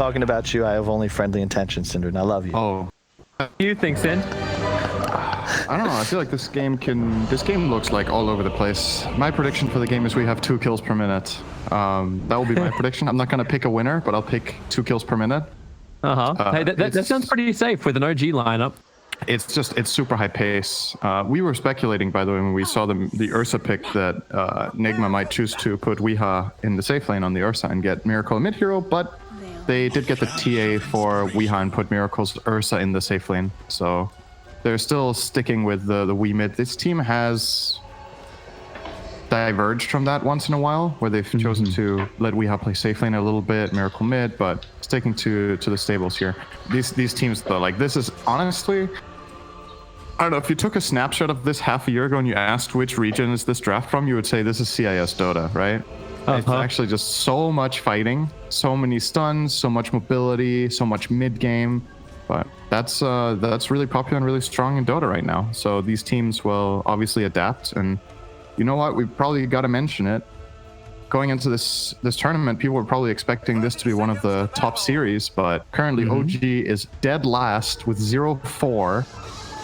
talking about you. I have only friendly intentions, Syndrin. I love you. Oh. What do you think, Sind? I don't know. I feel like this game looks like all over the place. My prediction for the game is we have 2 kills per minute. That will be my prediction. I'm not going to pick a winner, but I'll pick 2 kills per minute. Hey, that sounds pretty safe with an OG lineup. It's super high pace. We were speculating, by the way, when we saw the Ursa pick that Nigma might choose to put Weeha in the safe lane on the Ursa and get Miracle mid hero, but they did get the TA for Weeha and put Miracle's Ursa in the safe lane. So they're still sticking with the Wii mid. This team has diverged from that once in a while, where they've chosen to let Weeha play safe lane a little bit, Miracle mid, but sticking to the stables here. These teams, though, like, this is honestly, I don't know, if you took a snapshot of this half a year ago and you asked which region is this draft from, you would say this is CIS Dota, right? It's actually just so much fighting, so many stuns, so much mobility, so much mid game. But that's really popular and really strong in Dota right now. So these teams will obviously adapt. And you know what? We've probably got to mention it. Going into this tournament, people were probably expecting this to be one of the top series, but currently OG is dead last with 0-4,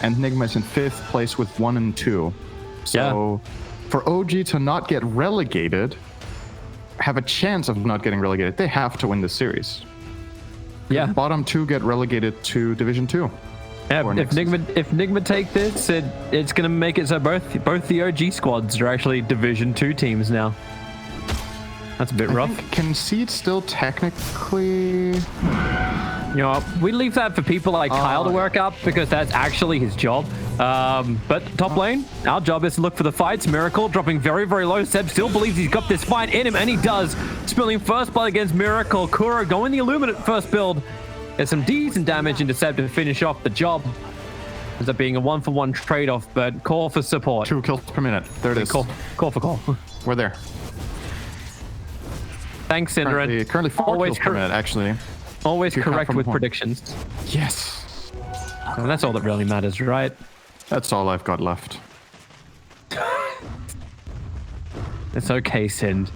and Nigma is in 5th place with 1-2. So for OG to not get relegated, have a chance of not getting relegated, they have to win this series. Yeah. The bottom 2 get relegated to Division 2. Yeah, if Nigma take this, it's going to make it so both the OG squads are actually Division 2 teams now. That's a bit rough. Can Seed still technically... You know, we leave that for people like Kyle to work up, because that's actually his job. But top lane, our job is to look for the fights. Miracle dropping very, very low. Seb still believes he's got this fight in him, and he does. Spilling first blood against Miracle. Kuro going the Illuminate first build. There's some decent damage into Seb to finish off the job. Ends up being a 1-for-1 trade-off, but call for support. 2 kills per minute. There it is. Call for call. We're there. Thanks, Syndrin. Currently 4 kills per minute, actually. Always correct with predictions. Yes. And that's all that really matters, right? That's all I've got left. It's okay, Sind.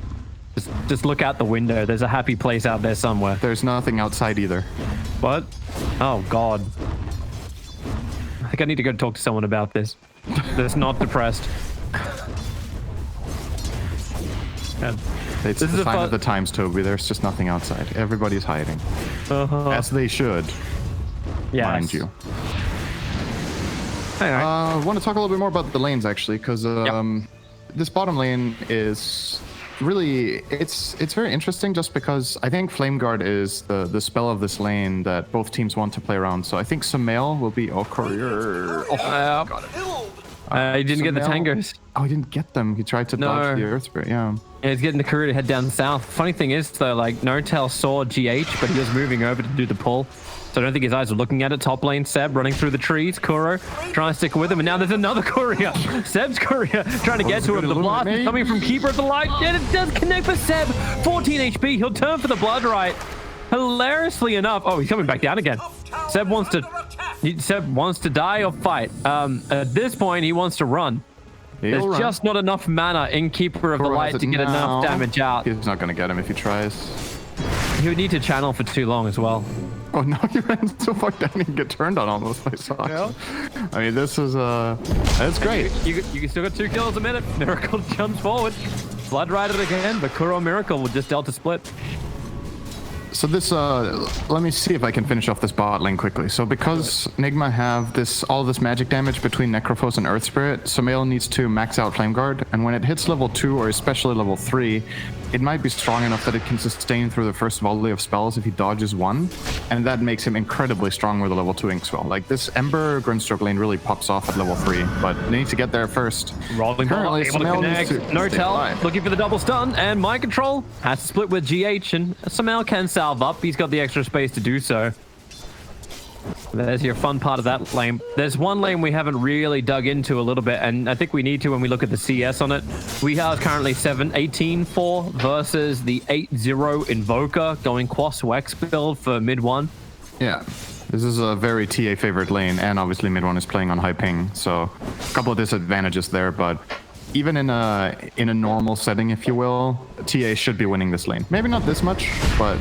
Just look out the window. There's a happy place out there somewhere. There's nothing outside either. What? Oh, God. I think I need to go talk to someone about this. That's not depressed. It's the sign of the times, Toby. There's just nothing outside. Everybody's hiding. As they should. Yes. Mind you. Anyway. I want to talk a little bit more about the lanes, actually, because this bottom lane is really, it's very interesting just because I think Flame Guard is the spell of this lane that both teams want to play around. So I think Sumail will be... Oh, Courier. Oh, got it. He didn't get the tangers. Oh, he didn't get them. He tried to dodge the Earth Spirit, yeah. He's getting the Courier to head down south. Funny thing is, though, like, Nortel saw GH, but he was moving over to do the pull. So I don't think his eyes were looking at it. Top lane, Seb running through the trees. Kuro trying to stick with him. And now there's another Courier. Seb's Courier trying to get to him. The blast is coming from Keeper of the Light. And it does connect for Seb. 14 HP. He'll turn for the Blood Right. Hilariously enough. Oh, he's coming back down again. Seb wants to die or fight. At this point, he wants to run. There's just not enough mana in Keeper of the Light to get enough damage out. He's not going to get him if he tries. He would need to channel for too long as well. Oh, no, he ran so far down he can get turned on almost by Sox. Yeah. I mean, this is, that's great. You still got 2 kills a minute. Miracle jumps forward. Blood Rider again, but Kuro Miracle will just Delta split. So this, let me see if I can finish off this bot lane quickly. So because Nigma have all this magic damage between Necrophos and Earth Spirit, Sumail needs to max out Flame Guard, and when it hits level 2 or especially level 3, it might be strong enough that it can sustain through the first volley of spells if he dodges one, and that makes him incredibly strong with a level 2 Inkswell. Like, this Ember Grunstroke lane really pops off at level 3, but they need to get there first. Rolling currently, able to connect. Nortel looking for the double stun, and Mind Control has to split with GH, and Sumail can salve up. He's got the extra space to do so. There's your fun part of that lane. There's one lane we haven't really dug into a little bit, and I think we need to when we look at the CS on it. We are currently 18-4 versus the 8-0 Invoker going Quas Wex build for mid 1. Yeah, this is a very TA favorite lane, and obviously mid 1 is playing on high ping, so a couple of disadvantages there, but even in a normal setting, if you will, TA should be winning this lane. Maybe not this much, but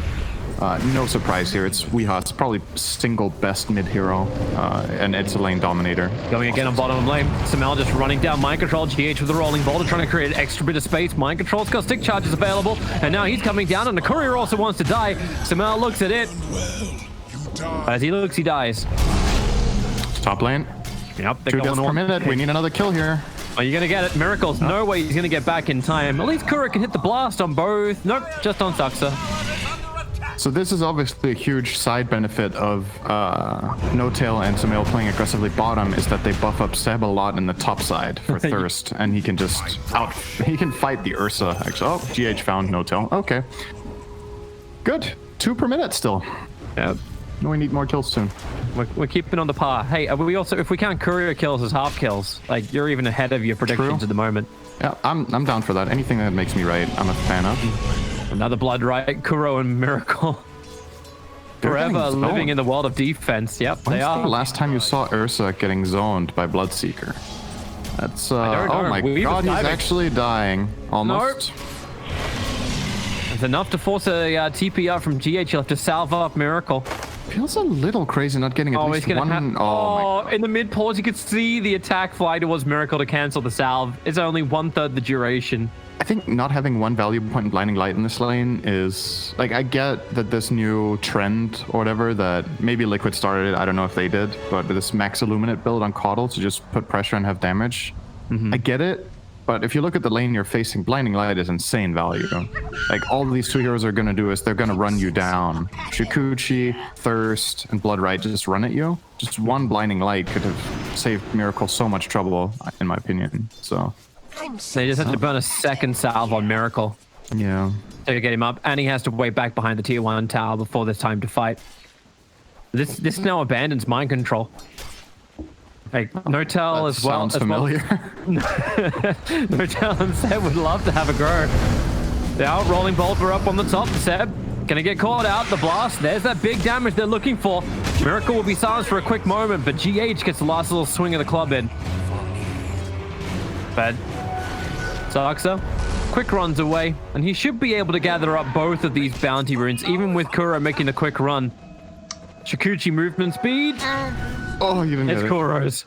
No surprise here. It's Weeha's probably single best mid hero, and it's a lane dominator. Going again on bottom lane. Samel just running down mind control. GH with the rolling boulder, trying to create an extra bit of space. Mind control's got stick charges available, and now he's coming down, and the courier also wants to die. Samel looks at it. As he looks, he dies. Top lane. Yep, they're 2 going deaths per on. minute. We need another kill here. Are you gonna get it? Miracles. No way he's gonna get back in time. At least Kura can hit the blast on both. Nope, just on Saxa. So this is obviously a huge side benefit of No-Tail and Samel playing aggressively bottom, is that they buff up Seb a lot in the top side for Thirst, and he can just he can fight the Ursa. Actually, oh, GH found No-Tail. Okay, good. 2 per minute still. Yeah. We need more kills soon. We're keeping on the par. Hey, are we also, if we count courier kills as half kills, like you're even ahead of your predictions True. at the moment. Yeah, I'm down for that. Anything that makes me right, I'm a fan of. Another blood right, Kuro and Miracle. They're Forever getting living zoned. in the world of defense. Yep, When's they are. the last time you saw Ursa getting zoned by Bloodseeker? That's I don't oh know. my Weave is god, he's diving. actually dying. Almost. It's enough to force a TP up from GH. You'll have to salve up Miracle. Feels a little crazy not getting at Oh, least he's gonna one. have. Oh my. In the mid pause, you could see the attack fly towards Miracle to cancel the salve. It's only 1/3 the duration. I think not having one valuable point in blinding light in this lane is like, I get that this new trend or whatever that maybe Liquid started it, I don't know if they did, but this max illuminate build on Caudle to just put pressure and have damage. I get it, but if you look at the lane you're facing, blinding light is insane value. Like all these 2 heroes are gonna do is they're gonna run you down. Shukuchi, Thirst, and Bloodright just run at you. Just one blinding light could have saved Miracle so much trouble, in my opinion. So They just have to burn a second salve on Miracle yeah. to get him up, and he has to wait back behind the tier 1 tower before there's time to fight. This now abandons mind control. Like No-Tail as well. Sounds familiar. No-Tail and Seb would love to have a go. The out rolling bolt, we're up on the top. Seb gonna get caught out. The blast. There's that big damage they're looking for. Miracle will be silenced for a quick moment, but GH gets the last little swing of the club in. But Saxa quick runs away, and he should be able to gather up both of these bounty runes, even with Kuro making the quick run. Shukuchi movement speed. Oh, you didn't It's get it. Kuro's.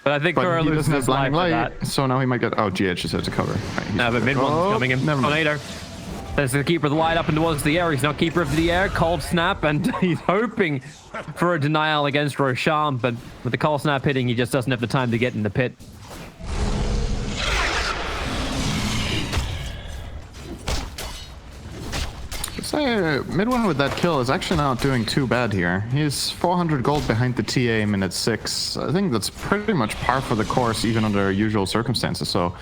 But I think But Kuro he loses doesn't have his life blinding for light, that. so now he might get. Oh, GH just had to cover. Right, he's No, but mid one's coming in. Never mind. Tornado. There's the keeper of the light up and towards the air. He's not keeper of the air. Cold snap, and he's hoping for a denial against Roshan, but with the cold snap hitting, he just doesn't have the time to get in the pit. Say mid one with that kill is actually not doing too bad here. He's 400 gold behind the TA minute 6. I think that's pretty much par for the course, even under usual circumstances. So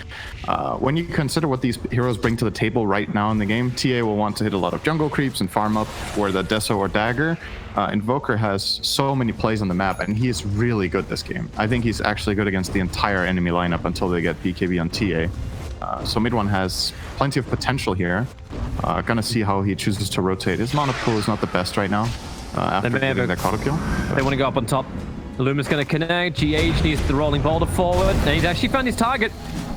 when you consider what these heroes bring to the table right now in the game, TA will want to hit a lot of jungle creeps and farm up for the Deso or Dagger. Invoker has so many plays on the map, and he is really good this game. I think he's actually good against the entire enemy lineup until they get BKB on TA. So mid one has plenty of potential here. Gonna see how he chooses to rotate. His mana pool is not the best right now after getting that Caudle kill. They want to go up on top. Luma's going to connect. GH needs the rolling boulder forward, and he's actually found his target.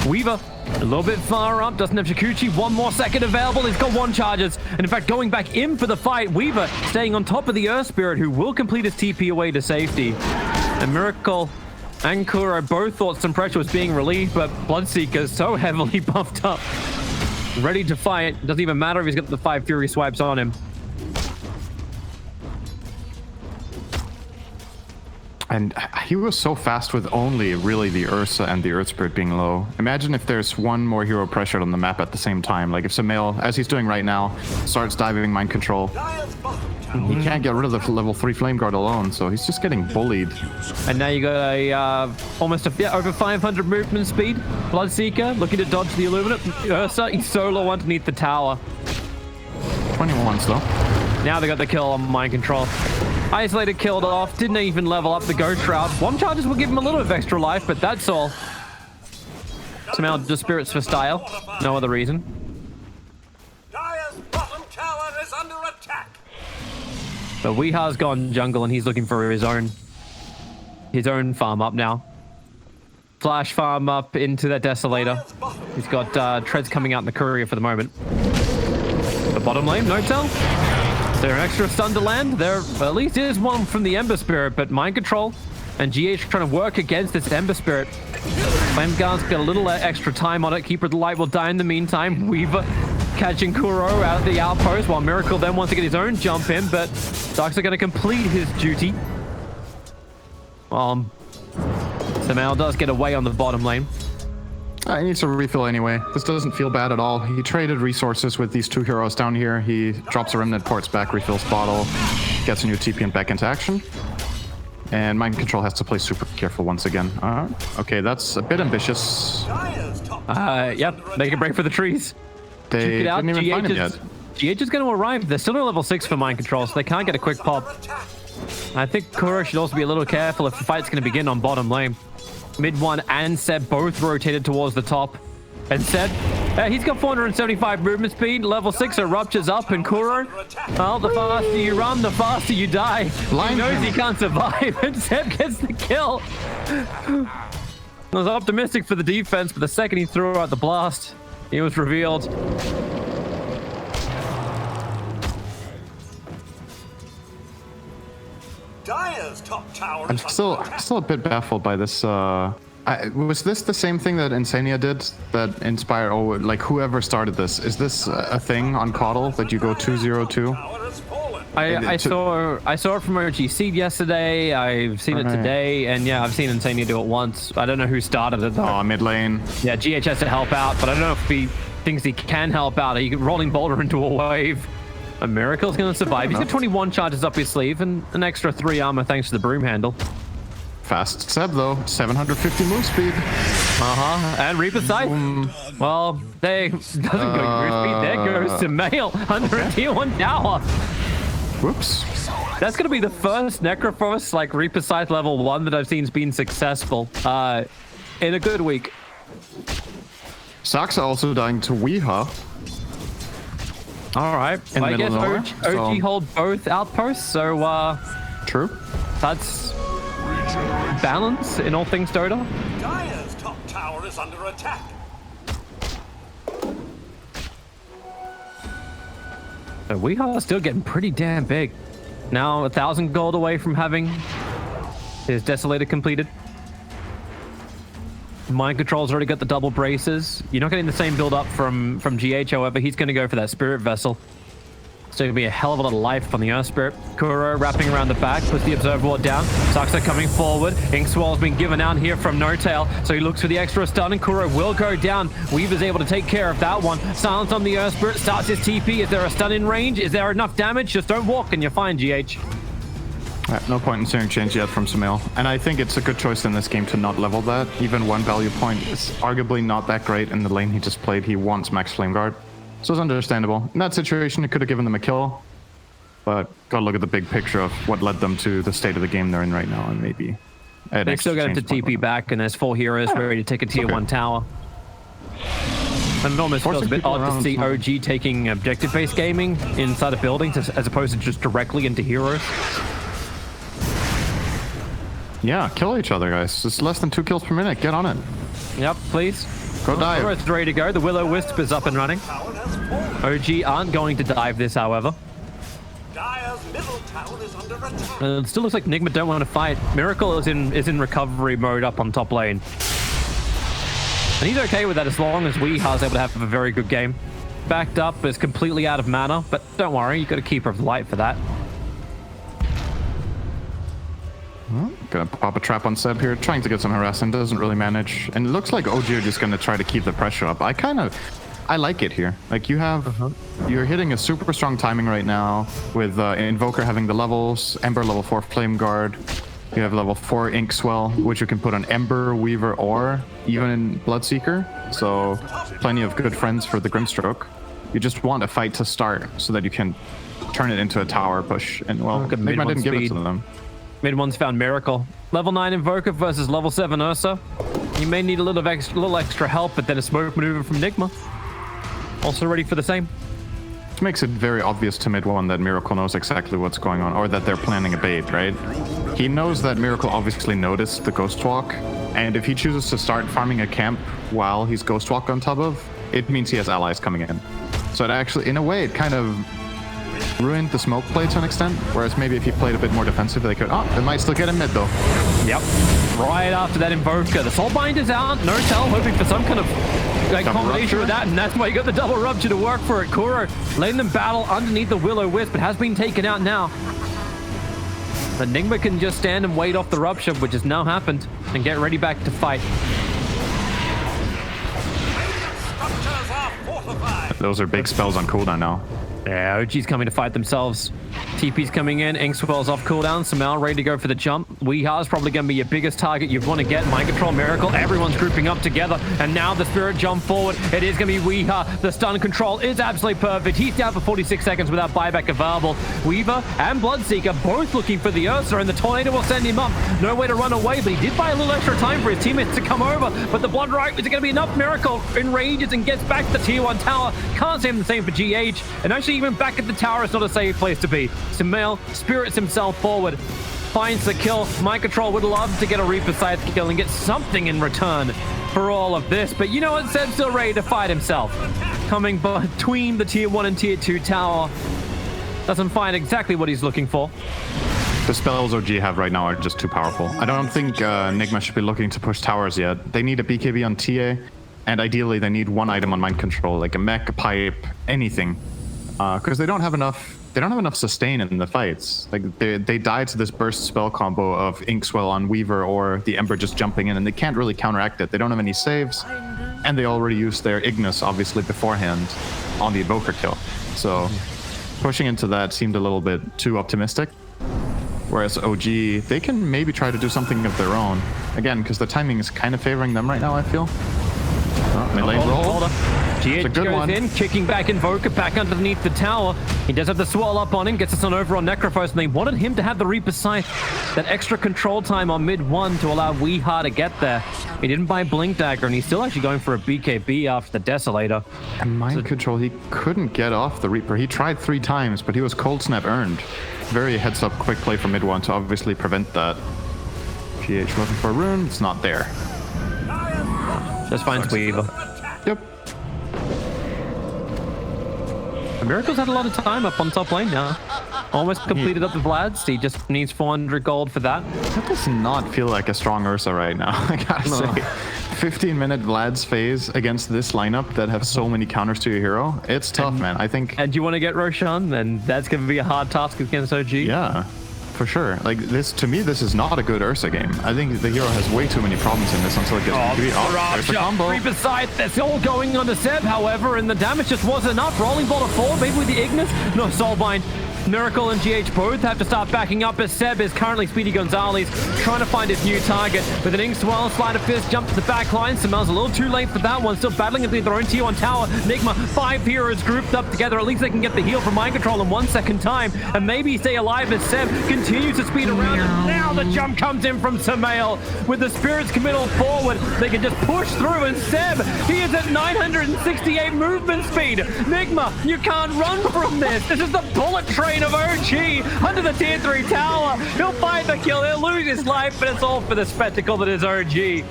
Weaver, a little bit far up, doesn't have Shukuchi. 1 more second available. He's got 1 charges. And in fact, going back in for the fight, Weaver staying on top of the Earth Spirit, who will complete his TP away to safety. And Miracle and Kuro both thought some pressure was being relieved, but Bloodseeker is so heavily buffed up. Ready to fight. Doesn't even matter if he's got the 5 Fury swipes on him. And he was so fast with only really the Ursa and the Earth Spirit being low. Imagine if there's one more hero pressured on the map at the same time. Like if Samel, as he's doing right now, starts diving mind control. He can't get rid of the level 3 Flame Guard alone, so he's just getting bullied. And now you got a almost over 500 movement speed. Bloodseeker looking to dodge the Illuminate. Ursa, he's solo underneath the tower. 21 though. Now they got the kill on mind control. Isolated killed off, didn't even level up the Ghost Shroud. Bomb charges will give him a little bit of extra life, but that's all. Somehow just spirits for style. No other reason. Dire's bottom tower is under attack. But Weeha's gone jungle and he's looking for his own farm up now. Flash farm up into that Desolator. He's got treads coming out in the courier for the moment. The bottom lane, No-Tail. there an extra stun to land? There at least is one from the Ember Spirit, but Mind Control and GH trying to work against this Ember Spirit. Flame Guard's got a little extra time on it. Keeper of the Light will die in the meantime. Weaver catching Kuro out of the outpost, while Miracle then wants to get his own jump in, but Darks are going to complete his duty. Samael does get away on the bottom lane. He needs to refill anyway. This doesn't feel bad at all. He traded resources with these two heroes down here. He drops a remnant, ports back, refills bottle, gets a new TP and back into action. And Mind Control has to play super careful once again. Okay, that's a bit ambitious. Yep, make a break for the trees. They didn't even find him yet. GH is going to arrive. They're still at level 6 for Mind Control, so they can't get a quick pop. I think Kuro should also be a little careful if the fight's going to begin on bottom lane. Mid one and Seb both rotated towards the top. And Seb, he's got 475 movement speed, level 6 ruptures up, and Kuro, well, the faster you run, the faster you die. He knows he can't survive, and Seb gets the kill. I was optimistic for the defense, but the second he threw out the blast, he was revealed. Dire's top tower I'm is still a bit baffled by this. Was this the same thing that Insania did that inspired, or like whoever started this? Is this a thing on Coddle that you go 2-0-2? tower has fallen. I saw it from OG Seed yesterday. I've seen it today, and yeah, I've seen Insania do it once. I don't know who started it though. Oh, mid lane. Yeah, GH has to help out, but I don't know if he thinks he can help out. He rolling boulder into a wave. A Miracle's going to survive. He's got 21 charges up his sleeve and an extra 3 armor thanks to the broom handle. Fast Seb though, 750 move speed. And Reaper Scythe. Well, they doesn't go move speed. There goes to Mail under a tier 1 tower. Whoops. That's going to be the first Necrophos like Reaper Scythe level 1 that I've seen been successful in a good week. Saksa also dying to Weeha. All right. In the I guess middle of nowhere, OG so- hold both outposts, so True. that's balance in all things Dota. Dire's top tower is under attack. So we are still getting pretty damn big. Now 1,000 gold away from having his Desolator completed. Mind Control's already got the double braces. You're not getting the same build up from GH, however. He's going to go for that Spirit Vessel. So it'll be a hell of a lot of life on the Earth Spirit. Kuro wrapping around the back, puts the Observer Ward down. Saksa coming forward. Inkswell's been given out here from No Tail, so he looks for the extra stun, and Kuro will go down. Weaver's able to take care of that one. Silence on the Earth Spirit, starts his TP. Is there a stun in range? Is there enough damage? Just don't walk and you're fine, GH. No point in seeing change yet from Samael. And I think it's a good choice in this game to not level that. Even one value point is arguably not that great in the lane he just played. He wants max flame guard. So it's understandable. In that situation, it could have given them a kill. But gotta look at the big picture of what led them to the state of the game they're in right now, and maybe They still got him to TP back, and there's 4 heroes ready to take a tier 1 tower. And it almost feels a bit odd to see OG taking objective-based gaming inside of buildings as opposed to just directly into heroes. Yeah, kill each other, guys. It's less than 2 kills per minute. Get on it. Yep, please. Go dive. Heroes ready to go. The Will-O-Wisp is up and running. Tower has fallen. OG aren't going to dive this, however. Dire's middle tower is under attack. It still looks like Nigma don't want to fight. Miracle is in recovery mode up on top lane. And he's okay with that as long as Weeha's able to have a very good game. Backed up is completely out of mana, but don't worry, you got a Keeper of the Light for that. Gonna pop a trap on Seb here, trying to get some harassment, doesn't really manage. And it looks like OG are just gonna try to keep the pressure up. I like it here. Like you have, you're hitting a super strong timing right now with Invoker having the levels, Ember level 4 Flame Guard. You have level 4 Inkswell, which you can put on Ember, Weaver, or even Bloodseeker. So plenty of good friends for the Grimstroke. You just want a fight to start so that you can turn it into a tower push. And well, Nigma didn't give it to them. Mid one's found Miracle. Level 9 Invoker versus level 7 Ursa. You may need a little extra help, but then a smoke maneuver from Nigma. Also ready for the same. Which makes it very obvious to mid one that Miracle knows exactly what's going on, or that they're planning a bait, right? He knows that Miracle obviously noticed the Ghost Walk, and if he chooses to start farming a camp while he's Ghost Walk on top of, it means he has allies coming in. So it actually, in a way, it kind of ruined the smoke play to an extent. Whereas maybe if he played a bit more defensive, they could. Oh, they might still get him mid though. Yep. Right after that Invoker, the Soulbinder's out. Notel hoping for some kind of combination with that, and that's why you got the double rupture to work for it. Kuro letting them battle underneath the Will-O-Wisp, but has been taken out now. The Nigma can just stand and wait off the rupture, which has now happened, and get ready back to fight. Structures are fortified. Those are big spells on cooldown now. Yeah, OG's coming to fight themselves. TP's coming in, Inkswell's off cooldown, Samal ready to go for the jump. Weeha's probably going to be your biggest target you want to get. Mind Control Miracle, everyone's grouping up together, and now the Spirit jump forward. It is going to be Weeha. The stun control is absolutely perfect. He's down for 46 seconds without buyback available. Weaver and Bloodseeker both looking for the Ursa, and the Tornado will send him up. No way to run away, but he did buy a little extra time for his teammates to come over. But the Blood Right, is it going to be enough? Miracle enrages and gets back to the Tier 1 tower. Can't say him the same for GH, and actually even back at the tower is not a safe place to be. Sumail spirits himself forward, finds the kill. Mind Control would love to get a Reaper side kill and get something in return for all of this, but you know what? Seb's still ready to fight himself. Coming between the Tier 1 and Tier 2 tower. Doesn't find exactly what he's looking for. The spells OG have right now are just too powerful. I don't think Nigma should be looking to push towers yet. They need a BKB on TA, and ideally they need one item on Mind Control, like a mech, a pipe, anything. Because they don't have enough. They don't have enough sustain in the fights. Like they die to this burst spell combo of Inkswell on Weaver or the Ember just jumping in, and they can't really counteract it. They don't have any saves, and they already used their Ignis obviously beforehand on the Invoker kill. So pushing into that seemed a little bit too optimistic. Whereas OG, they can maybe try to do something of their own. Again, because the timing is kind of favoring them right now, I feel. Melee roll. GH goes in, kicking back Invoker back underneath the tower. He does have the swirl up on him, gets us on over on Necrophos, and they wanted him to have the Reaper Scythe, that extra control time on mid 1 to allow Weeha to get there. He didn't buy Blink Dagger, and he's still actually going for a BKB after the Desolator. And Mind Control, he couldn't get off the Reaper. He tried 3 times, but he was Cold Snap earned. Very heads up quick play from mid 1 to obviously prevent that. GH looking for a rune, it's not there. Just finds Weaver. Yep. Miracle's had a lot of time up on top lane now. Almost completed up the Vlads. He just needs 400 gold for that. That does not feel like a strong Ursa right now, I gotta say. 15-minute Vlad's phase against this lineup that have so many counters to your hero. It's tough, man. I think... And you want to get Roshan, then that's going to be a hard task against OG. Yeah, for sure. Like, this, to me, this is not a good Ursa game. I think the hero has way too many problems in this until it gets... there's a combo. Reaper side, that's all going on to Seb, however, and the damage just wasn't enough. Rolling ball to forward, maybe with the Ignis. No, Soulbind. Miracle and GH both have to start backing up as Seb is currently Speedy Gonzalez trying to find his new target with an Inkswell, Sleight of Fist, jump to the back line. Samel's a little too late for that one, still battling between their own Tier 1 tower. Nigma, 5 heroes grouped up together. At least they can get the heal from Mind Control in 1 second time and maybe stay alive as Seb continues to speed around. And now the jump comes in from Samael with the Spirits committal forward. They can just push through, and Seb, he is at 968 movement speed. Nigma, you can't run from this. This is the bullet train of OG under the Tier 3 tower. He'll find the kill, he'll lose his life, but it's all for the spectacle that is OG.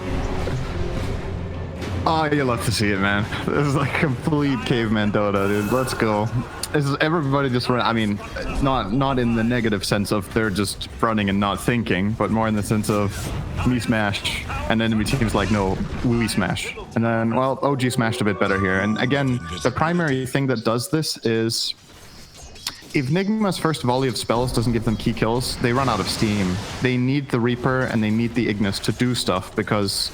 Oh, you love to see it, man. This is like complete caveman Dota, dude. Let's go. This is everybody just run. I mean, not in the negative sense of they're just running and not thinking, but more in the sense of me smash, and enemy team's like, no, we smash. And then, well, OG smashed a bit better here. And again, the primary thing that does this is if Nigma's first volley of spells doesn't give them key kills, they run out of steam. They need the Reaper and they need the Ignis to do stuff because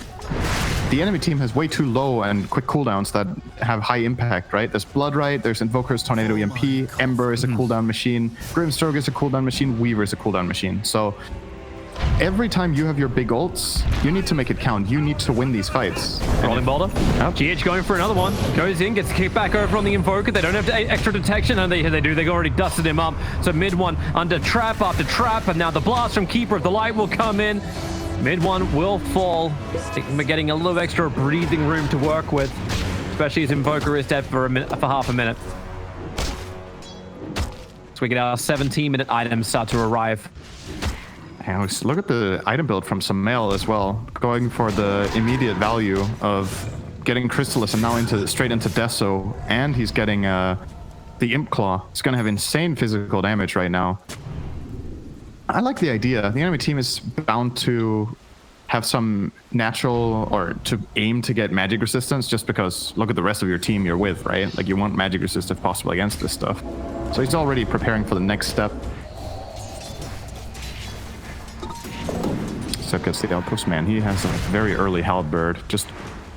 the enemy team has way too low and quick cooldowns that have high impact, right? There's Bloodright, there's Invoker's Tornado EMP, Ember is a cooldown machine, Grimstroke is a cooldown machine, Weaver is a cooldown machine. So every time you have your big ults, you need to make it count. You need to win these fights. Rolling boulder. Yep. GH going for another one. Goes in, gets kicked back over on the Invoker. They don't have extra detection, and they do. They've already dusted him up. So mid 1 under trap after trap, and now the blast from Keeper of the Light will come in. Mid 1 will fall. We're getting a little extra breathing room to work with, especially as Invoker is dead for half a minute. So we get our 17-minute items start to arrive. And look at the item build from Samael as well, going for the immediate value of getting Crystallis and now straight into Deso, and he's getting the Imp Claw. It's going to have insane physical damage right now. I like the idea. The enemy team is bound to have some natural or to aim to get magic resistance just because look at the rest of your team you're with, right? Like you want magic resist if possible against this stuff. So he's already preparing for the next step. So gets the outpost, man. He has a very early halberd, just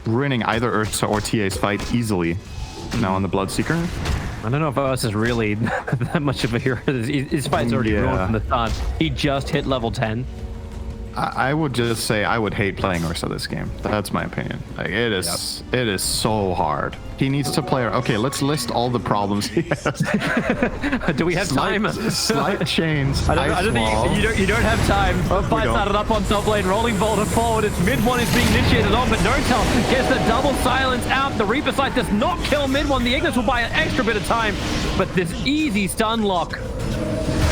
ruining either Ursa or TA's fight easily. Now on the Bloodseeker. I don't know if Ursa's really that much of a hero. His fight's already ruined from the start. He just hit level 10. I would just say I would hate playing Ursa this game. That's my opinion. Like it is so hard. He needs to play. Okay, let's list all the problems he has. Do we have time? Slight chains. I don't think you don't have time. The fight started up on top lane, rolling boulder forward. Its mid one is being initiated on, but Nortel gets the double silence out. The Reaper Sight does not kill mid one. The Ignis will buy an extra bit of time, but this easy stun lock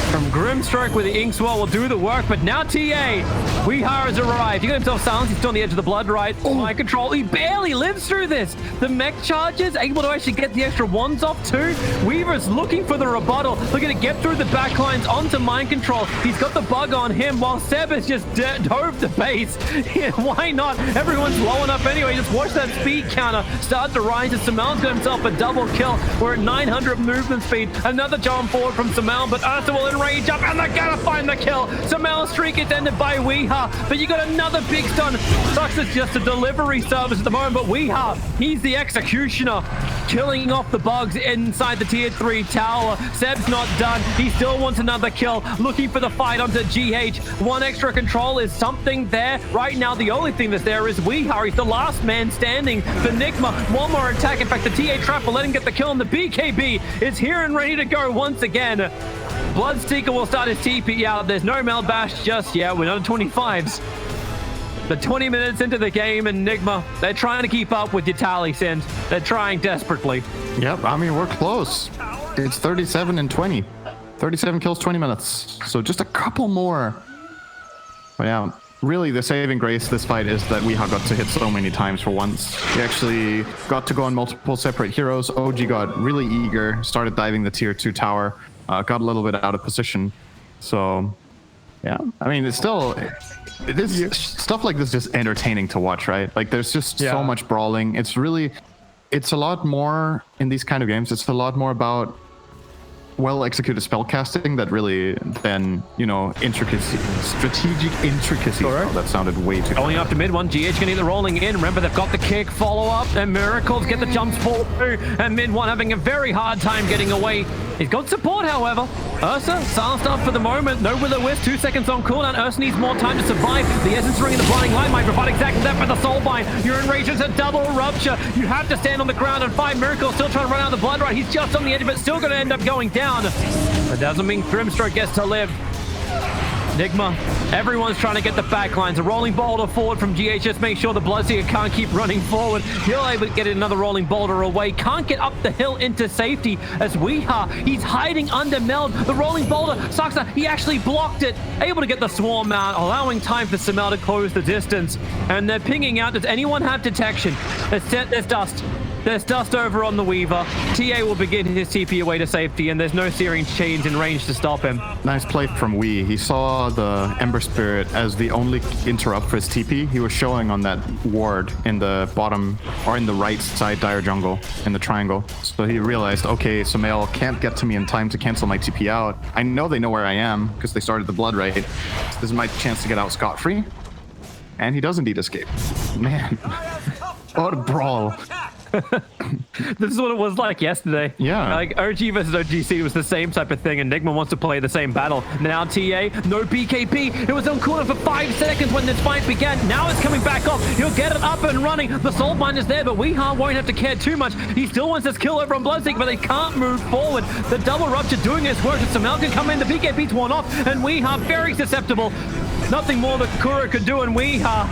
from Grimstroke with the Inkswell will do the work, but now TA, Weeha has arrived. He got himself silenced. He's still on the edge of the blood right. Mind control. He barely lives through this. The mech charges, able to actually get the extra wands off too. Weaver's looking for the rebuttal, looking to get through the backlines onto mind control. He's got the bug on him while Seb has just dove the base. Yeah, why not? Everyone's low enough anyway. Just watch that speed counter start to rise as Samel's got himself a double kill. We're at 900 movement speed. Another jump forward from Samel, but Ursa will enrage up and they're gonna find the kill. Samel's streak is ended by Weeha, but you got another big stun. Sucks it's just a delivery service at the moment, but Weeha, he's the executioner, killing off the bugs inside the tier 3 tower. Seb's not done. He still wants another kill, looking for the fight onto GH. One extra control is something there. Right now, the only thing that's there is Weeha. He's the last man standing for Nigma. One more attack. In fact, the TA trap will let him get the kill, and the BKB is here and ready to go once again. Bloodseeker will start his TP out. There's no Meld Bash just yet. We're not at 25s. But 20 minutes into the game, and Nigma, they're trying to keep up with your tally, Sind. They're trying desperately. Yep, I mean, we're close. It's 37 and 20. 37 kills, 20 minutes. So just a couple more. But yeah, really the saving grace this fight is that Weeha got to hit so many times for once. He actually got to go on multiple separate heroes. OG got really eager, started diving the tier 2 tower. Got a little bit out of position. So, yeah. I mean, it's still... stuff like this is just entertaining to watch, right? Like, there's just so much brawling. It's really... It's a lot more, in these kind of games, it's a lot more about well-executed spellcasting that really than, you know, strategic intricacy. Oh, that sounded way too going after mid one. GH can either rolling in. Remember, they've got the kick follow-up, and Miracles get the jumps forward, and mid one having a very hard time getting away. He's got support, however. Ursa, silenced up for the moment. No Will-O-Wisp, 2 seconds on cooldown. Ursa needs more time to survive. The Essence Ring and the Blinding Light might provide exactly that for the Soulbind. You're enraged, it's a double rupture. You have to stand on the ground and fight. Miracles still trying to run out of the blood right. He's just on the edge, but still going to end up going down. That doesn't mean Grimstroke gets to live. Nigma, everyone's trying to get the backlines. A rolling boulder forward from GH, just make sure the Bloodseeker can't keep running forward. He'll able to get another rolling boulder away. Can't get up the hill into safety as Weeha, he's hiding under Meld. The rolling boulder, Saksa, he actually blocked it. Able to get the swarm out, allowing time for Samel to close the distance. And they're pinging out. Does anyone have detection? There's dust. There's dust over on the Weaver. TA will begin his TP away to safety, and there's no Searing Chains in range to stop him. Nice play from Wee. He saw the Ember Spirit as the only interrupt for his TP. He was showing on that ward in the bottom, or in the right side dire jungle, in the triangle. So he realized, okay, Sumail can't get to me in time to cancel my TP out. I know they know where I am, because they started the blood right. So this is my chance to get out scot-free. And he does indeed escape. Man, what a brawl. This is what it was like yesterday. Yeah. Like OG versus OGC was the same type of thing, and Nigma wants to play the same battle. Now TA, no BKP. It was on cooldown for 5 seconds when this fight began. Now it's coming back off. He'll get it up and running. The Soulbind is there, but Weeha won't have to care too much. He still wants this kill over on Bloodseeker, but they can't move forward. The double rupture doing its work. Samel can come in. The BKP's worn off, and Weeha very susceptible. Nothing more that Kuro could do, and Weeha,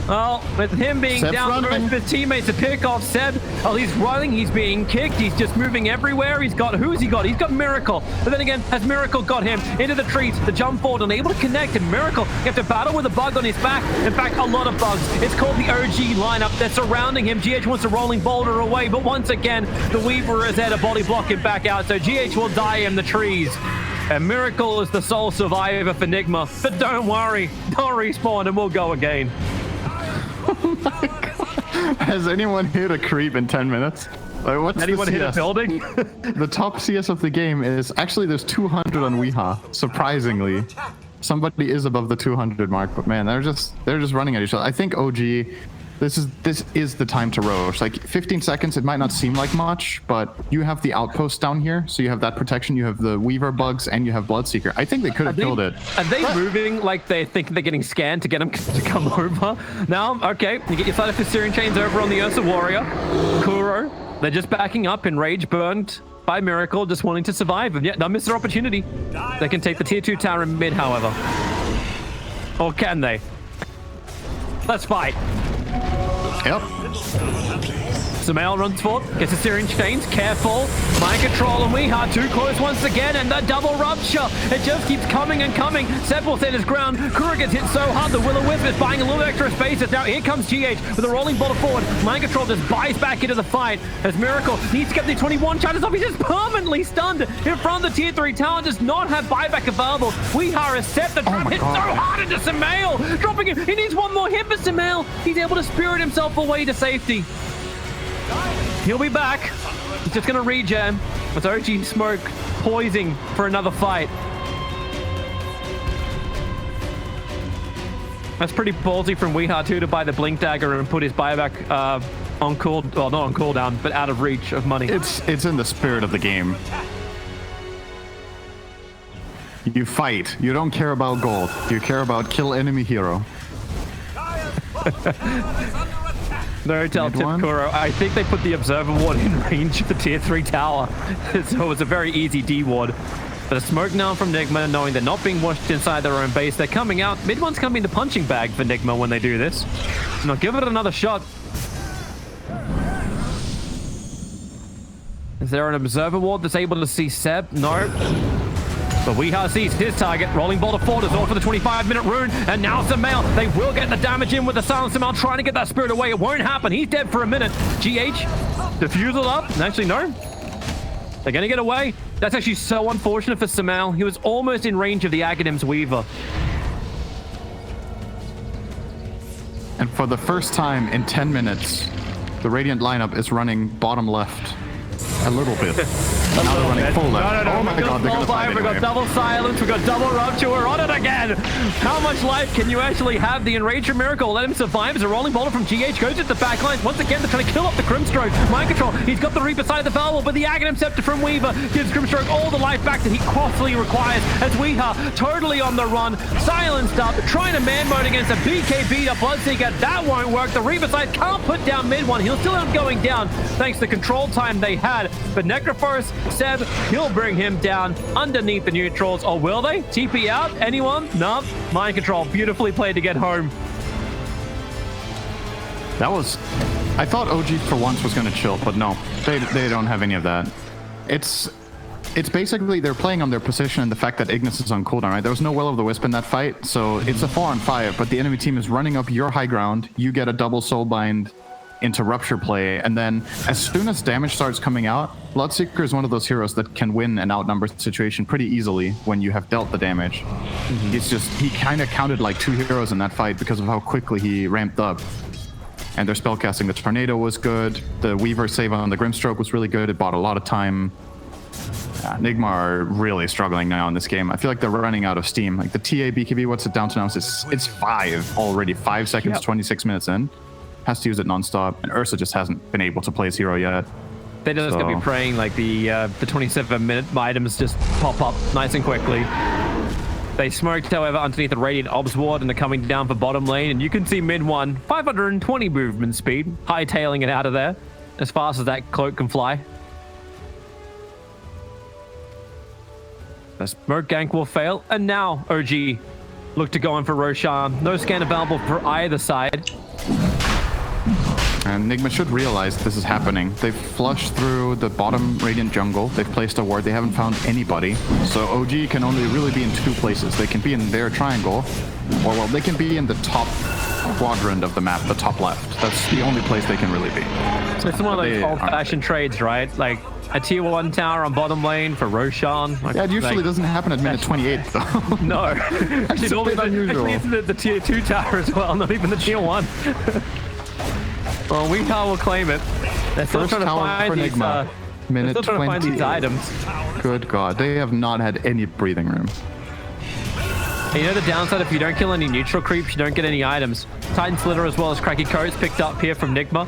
well, with him being Seb's down, running. his teammates to pick off Seb. Oh, he's running, he's being kicked, he's just moving everywhere. Who's he got? He's got Miracle. But then again, has Miracle got him into the trees, the jump forward, unable to connect, and Miracle, you have to battle with a bug on his back. In fact, a lot of bugs. It's called the OG lineup. They're surrounding him. GH wants a rolling boulder away, but once again, the Weaver is there to body block him back out, so GH will die in the trees. And Miracle is the sole survivor for Nigma. But don't worry, they'll respawn and we'll go again. Oh my God. Has anyone hit a creep in 10 minutes? Like, what's Anyone the hit a CS? building? The top CS of the game is actually there's 200 on Weeha. Surprisingly, somebody is above the 200 mark, but man, they're just running at each other. I think OG. This is the time to roach. Like 15 seconds, it might not seem like much, but you have the outpost down here, so you have that protection. You have the Weaver bugs, and you have Bloodseeker. I think they could have killed it. Are they moving like they think they're getting scanned to get them to come over? Now, okay, you get your side of Syrian chains over on the Ursa Warrior. Kuro, they're just backing up in rage, burned by Miracle, just wanting to survive. And yet, they'll miss their opportunity. They can take the tier 2 tower in mid, however. Or can they? Let's fight. Yep. Samael runs forward, gets a Syrian chains, careful. Mind control, and Weeha too close once again, and the double rupture. It just keeps coming and coming. Seb will stand his ground. Kura gets hit so hard, the Will-O-Wisp is buying a little extra space. Now here comes GH with a rolling boulder forward. Mind control just buys back into the fight as Miracle needs to get the 21 charges off. He's just permanently stunned in front of the tier 3 tower, does not have buyback available. Weeha is set. The trap hits so hard into Samael, dropping him. He needs one more hit, but Samael, he's able to spirit himself away to safety. He'll be back. He's just gonna regen with OG Smoke poising for another fight. That's pretty ballsy from Weeha too to buy the Blink Dagger and put his buyback on cool, well, not on cooldown, but out of reach of money. It's in the spirit of the game. You fight. You don't care about gold. You care about kill enemy hero. No tell tip Kuro. I think they put the Observer Ward in range of the tier 3 tower. So it was a very easy D ward. But a smoke now from Nigma, knowing they're not being washed inside their own base. They're coming out. Mid one's coming to punching bag for Nigma when they do this. Now give it another shot. Is there an Observer Ward that's able to see Seb? No. But Weeha sees his target. Rolling boulder forward is all for the 25-minute rune. And now Samael. They will get the damage in with the silence. Samael trying to get that spirit away. It won't happen. He's dead for a minute. GH, defusal up. Actually, no. They're going to get away. That's actually so unfortunate for Samael. He was almost in range of the Aghadim's Weaver. And for the first time in 10 minutes, the Radiant lineup is running bottom left a little bit. Now they're running full left. No. Oh my god, they're gonna fight We've anyway. got double silence, we've got double rupture, we're on it again. How much life can you actually have? The Enrager Miracle let him survive as a rolling boulder from GH goes into the back lines. Once again, they're trying to kill off the Grimstroke. Mind control, he's got the Reaper side of the firewall, but the Aghanim Scepter from Weaver gives Grimstroke all the life back that he costly requires as Weeha totally on the run, silenced up, trying to man mode against a BKB to Bloodseeker. That won't work. The Reaper side can't put down mid one. He'll still end up going down thanks to the control time they had. But Necrophorus, Seb, he'll bring him down underneath the neutrals. Or will they? TP out? Anyone? No. Mind control. Beautifully played to get home. That was... I thought OG for once was going to chill, but no. They don't have any of that. It's basically they're playing on their position and the fact that Ignis is on cooldown, right? There was no Will-O-the-Wisp in that fight, so it's a 4-on-5, but the enemy team is running up your high ground. You get a double soulbind into rupture play, and then as soon as damage starts coming out, Bloodseeker is one of those heroes that can win an outnumbered situation pretty easily when you have dealt the damage. He kind of counted like 2 heroes in that fight because of how quickly he ramped up. And their spellcasting, the Tornado was good, the Weaver save on the Grimstroke was really good, it bought a lot of time. Nigma are really struggling now in this game. I feel like they're running out of steam. Like the TA BKB, what's it down to now? It's 5 already, 5 seconds, Yep. 26 minutes in. Has to use it nonstop, and Ursa just hasn't been able to play his hero yet. They're just going to be praying like the 27-minute items just pop up nice and quickly. They smoked, however, underneath the Radiant Obs Ward, and they're coming down for bottom lane. And you can see mid one, 520 movement speed, hightailing it out of there as fast as that cloak can fly. The smoke gank will fail, and now OG look to go in for Roshan. No scan available for either side. And Nigma should realize this is happening. They've flushed through the bottom Radiant jungle. They've placed a ward. They haven't found anybody. So OG can only really be in two places. They can be in their triangle, or well, they can be in the top quadrant of the map, the top left. That's the only place they can really be. So it's one of those They old-fashioned trades, right? Like a tier 1 tower on bottom lane for Roshan. Like, Yeah, it usually doesn't happen at minute 28, though. No. Actually, a normally bit unusual. Actually, it's the tier 2 tower as well, not even the tier 1. Well, Weeha will claim it. They're still First trying to tower find for these, Nigma. they're Minute still trying to find 20. these items. Good God, they have not had any breathing room. And you know the downside, if you don't kill any neutral creeps, you don't get any items. Titan Slitter as well as Cracky Codes picked up here from Nigma.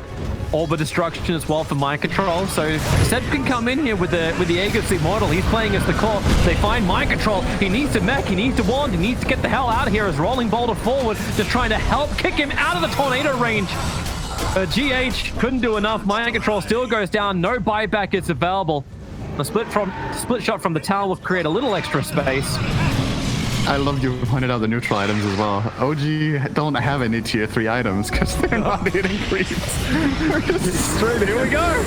Orb of Destruction as well for Mind Control. So Seb can come in here with the Aegis Immortal. He's playing as the core. They find Mind Control. He needs to mech. He needs to wand. He needs to get the hell out of here as Rolling Boulder forward, just trying to help kick him out of the tornado range. GH couldn't do enough. Mind Control still goes down. No buyback is available. A split shot from the tower will create a little extra space. I love you pointed out the neutral items as well. OG don't have any tier 3 items because they're not hitting creeps. We're just straight Here we go.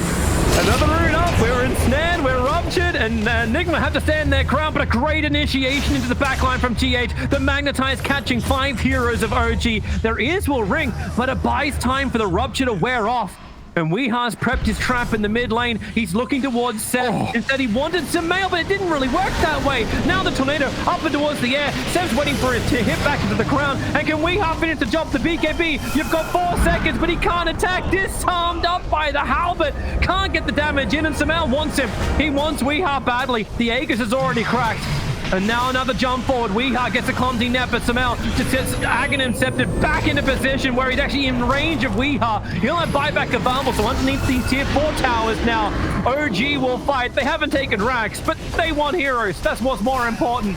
Another rune up. We're ensnared. We're ruptured. And Nigma have to stand their ground, but a great initiation into the backline from GH. The Magnetize catching 5 heroes of OG. Their ears will ring, but it buys time for the rupture to wear off. And Weeha's prepped his trap in the mid lane. He's looking towards Seb. Instead, he wanted some mail, but it didn't really work that way. Now the tornado up and towards the air. Seb's waiting for it to hit back into the ground. And can Weeha finish the job to BKB? You've got 4 seconds, but he can't attack. Disarmed up by the halberd. Can't get the damage in, and Samel wants him. He wants Weeha badly. The Aegis is already cracked. And now another jump forward. Weeha gets a clumsy net, but Samel just gets Aghanim Scepted back into position where he's actually in range of Weeha. He'll have buyback available, so underneath these tier 4 towers now, OG will fight. They haven't taken racks, but they want heroes. That's what's more important.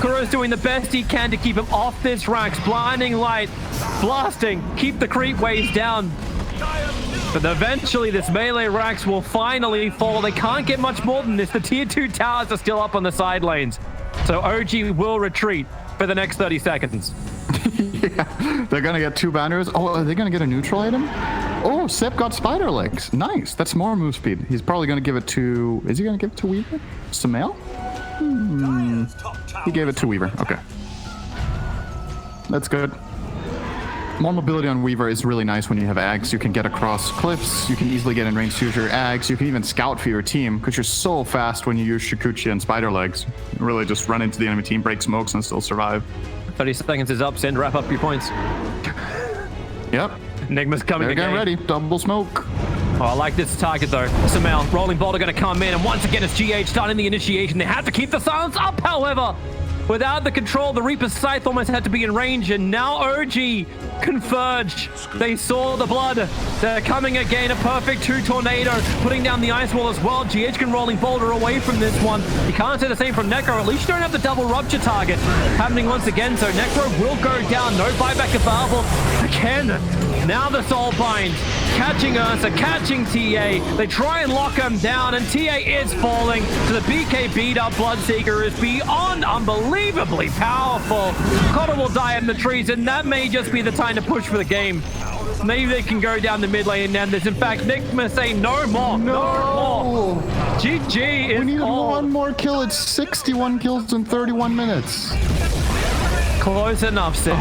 Kuro's doing the best he can to keep him off this racks. Blinding light, blasting, keep the creep waves down. But eventually this melee racks will finally fall. They can't get much more than this. The tier 2 towers are still up on the side lanes. So OG will retreat for the next 30 seconds. Yeah, they're gonna get 2 banners. Oh, are they gonna get a neutral item? Oh, Sep got spider legs. Nice. That's more move speed. He's probably gonna give it to. Is he gonna give it to Weaver? Samel? He gave it to Weaver. Okay. That's good. More mobility on Weaver is really nice when you have Ags. You can get across cliffs. You can easily get in range to use your Ags. You can even scout for your team because you're so fast when you use Shikuchi and spider legs. You really just run into the enemy team, break smokes, and still survive. 30 seconds is up. Send, wrap up your points. Yep. Nigma's coming They're getting ready. Double smoke. Oh, I like this target though. Samel, Rolling Boulder going to come in, and once again it's GH starting the initiation. They have to keep the silence up, however. Without the control, the Reaper's Scythe almost had to be in range, and now OG converge. They saw the blood. They're coming again. A perfect 2 tornado, putting down the ice wall as well. GH can Rolling Boulder away from this one. You can't say the same from Necro. At least you don't have the double rupture target happening once again, so Necro will go down. No buyback available. Again, now the Soul Bind. Catching Ursa, catching TA. They try and lock him down, and TA is falling. So the BK beat up Bloodseeker is beyond unbelievably powerful. Cotter will die in the trees, and that may just be the time to push for the game. Maybe they can go down the mid lane and end this. In fact, Nigma saying no more. No more. GG is We need all. 1 more kill. It's 61 kills in 31 minutes. Close enough, Sid.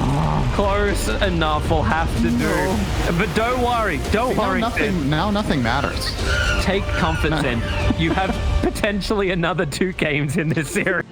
Close enough will have to do. But don't worry. Don't worry, Sid. Now nothing matters. Take comfort, Sid. You have potentially another 2 games in this series.